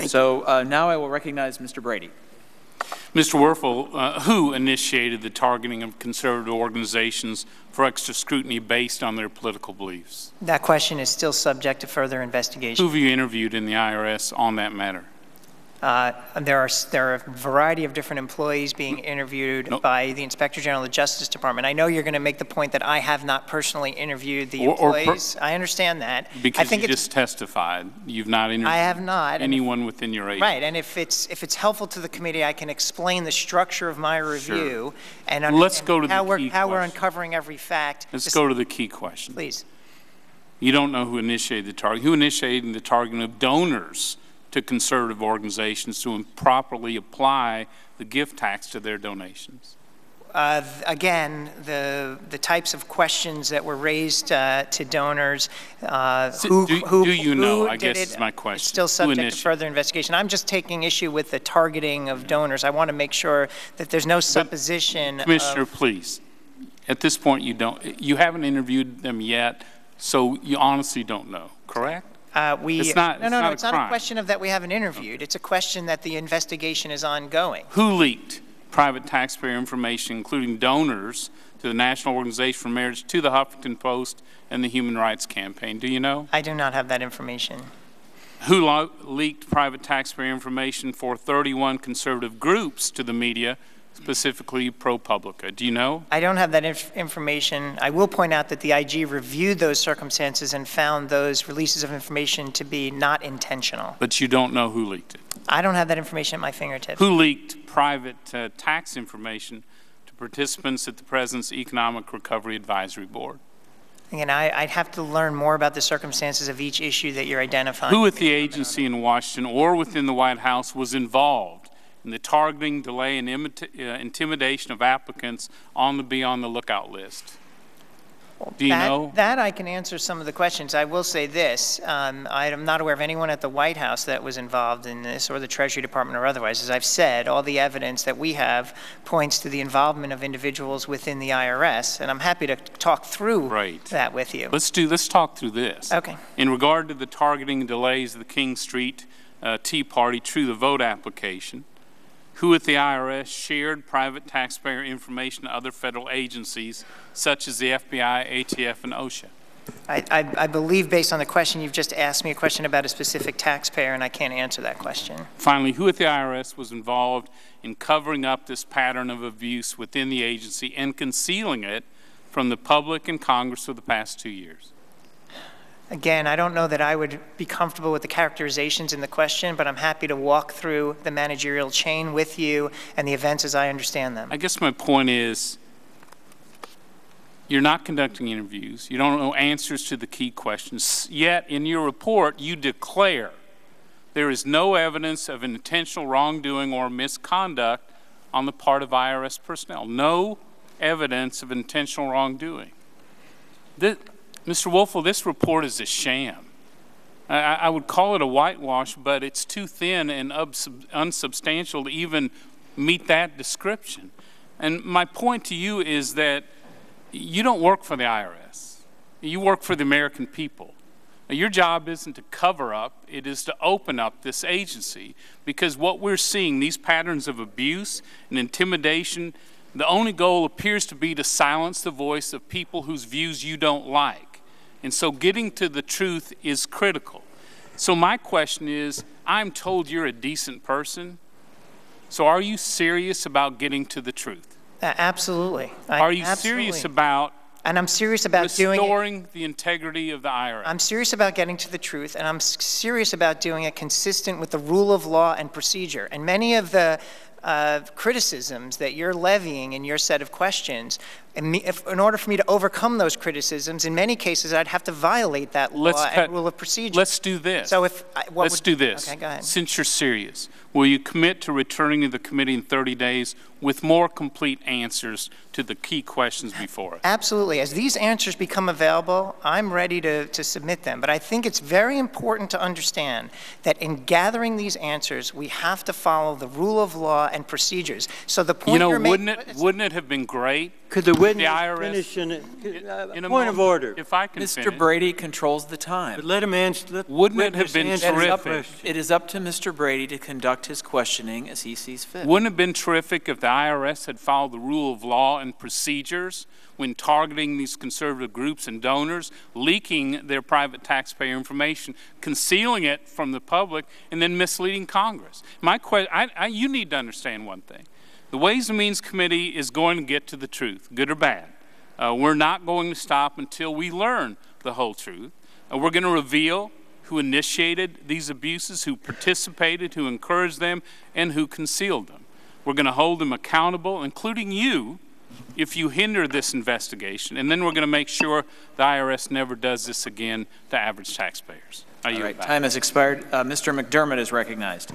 So now I will recognize Mr. Brady. Mr. Werfel, who initiated the targeting of conservative organizations for extra scrutiny based on their political beliefs? That question is still subject to further investigation. Who have you interviewed in the IRS on that matter? There are a variety of different employees being interviewed by the Inspector General of the Justice Department. I know you're going to make the point that I have not personally interviewed the employees. I understand that. Because I think you just testified. You've not interviewed I have not. anyone within your agency. Right, and if it's helpful to the committee, I can explain the structure of my review and Let's go to how we're uncovering every fact. Let's go to the key question. Please. You don't know who initiated the targeting. Who initiated the targeting of donors to conservative organizations to improperly apply the gift tax to their donations? Again, the types of questions that were raised to donors, do you know? I guess is my question. It's still subject to further investigation. I'm just taking issue with the targeting of donors. I want to make sure that there's no supposition. Commissioner, please. At this point, you haven't interviewed them yet, so you honestly don't know, correct? It's not a question of that we haven't interviewed. It's a question that the investigation is ongoing. Who leaked private taxpayer information, including donors, to the National Organization for Marriage, to the Huffington Post, and the Human Rights Campaign? Do you know? I do not have that information. Who leaked private taxpayer information for 31 conservative groups to the media, specifically ProPublica? Do you know? I don't have that information. I will point out that the IG reviewed those circumstances and found those releases of information to be not intentional. But you don't know who leaked it? I don't have that information at my fingertips. Who leaked private tax information to participants at the President's Economic Recovery Advisory Board? Again, I'd have to learn more about the circumstances of each issue that you're identifying. Who at the agency in Washington or within the White House was involved in the targeting, delay, and intimidation of applicants on the Be on the Lookout list? Do you know? That I can answer some of the questions. I will say this. I am not aware of anyone at the White House that was involved in this, or the Treasury Department or otherwise. As I've said, all the evidence that we have points to the involvement of individuals within the IRS, and I'm happy to talk through that with you. Let's talk through this. Okay. In regard to the targeting and delays of the King Street Tea Party True the Vote application, who at the IRS shared private taxpayer information to other federal agencies, such as the FBI, ATF, and OSHA? I believe, based on the question, you've just asked me a question about a specific taxpayer, and I can't answer that question. Finally, who at the IRS was involved in covering up this pattern of abuse within the agency and concealing it from the public and Congress for the past 2 years? Again, I don't know that I would be comfortable with the characterizations in the question, but I'm happy to walk through the managerial chain with you and the events as I understand them. I guess my point is, you're not conducting interviews. You don't know answers to the key questions. Yet, in your report, you declare there is no evidence of intentional wrongdoing or misconduct on the part of IRS personnel. No evidence of intentional wrongdoing. Mr. Werfel, this report is a sham. I would call it a whitewash, but it's too thin and unsubstantial to even meet that description. And my point to you is that you don't work for the IRS. You work for the American people. Now, your job isn't to cover up, it is to open up this agency, because what we're seeing, these patterns of abuse and intimidation, the only goal appears to be to silence the voice of people whose views you don't like. And so getting to the truth is critical. So my question is, I'm told you're a decent person. So are you serious about getting to the truth? Absolutely. Are you serious about restoring the integrity of the IRS? I'm serious about getting to the truth, and I'm serious about doing it consistent with the rule of law and procedure. And many of the criticisms that you're levying in your set of questions, in order for me to overcome those criticisms, in many cases I'd have to violate that law and rule of procedure. Let's do this. So let's do this. Okay, go ahead. Since you're serious, will you commit to returning to the committee in 30 days with more complete answers to the key questions before us? Absolutely. As these answers become available, I'm ready to submit them. But I think it's very important to understand that in gathering these answers, we have to follow the rule of law and procedures. So the point you're making, wouldn't it have been great? Could the witness IRS finish in a point of moment, order. If I can Mr. finish. Brady controls the time. But let him answer. Let Wouldn't it have witness been answer his terrific? question. It is up to Mr. Brady to conduct his questioning as he sees fit. Wouldn't it have been terrific if the IRS had followed the rule of law and procedures when targeting these conservative groups and donors, leaking their private taxpayer information, concealing it from the public, and then misleading Congress? My question, you need to understand one thing. The Ways and Means Committee is going to get to the truth, good or bad. We're not going to stop until we learn the whole truth. We're going to reveal who initiated these abuses, who participated, who encouraged them, and who concealed them. We're going to hold them accountable, including you, if you hinder this investigation. And then we're going to make sure the IRS never does this again to average taxpayers. All right, time has expired. Mr. McDermott is recognized.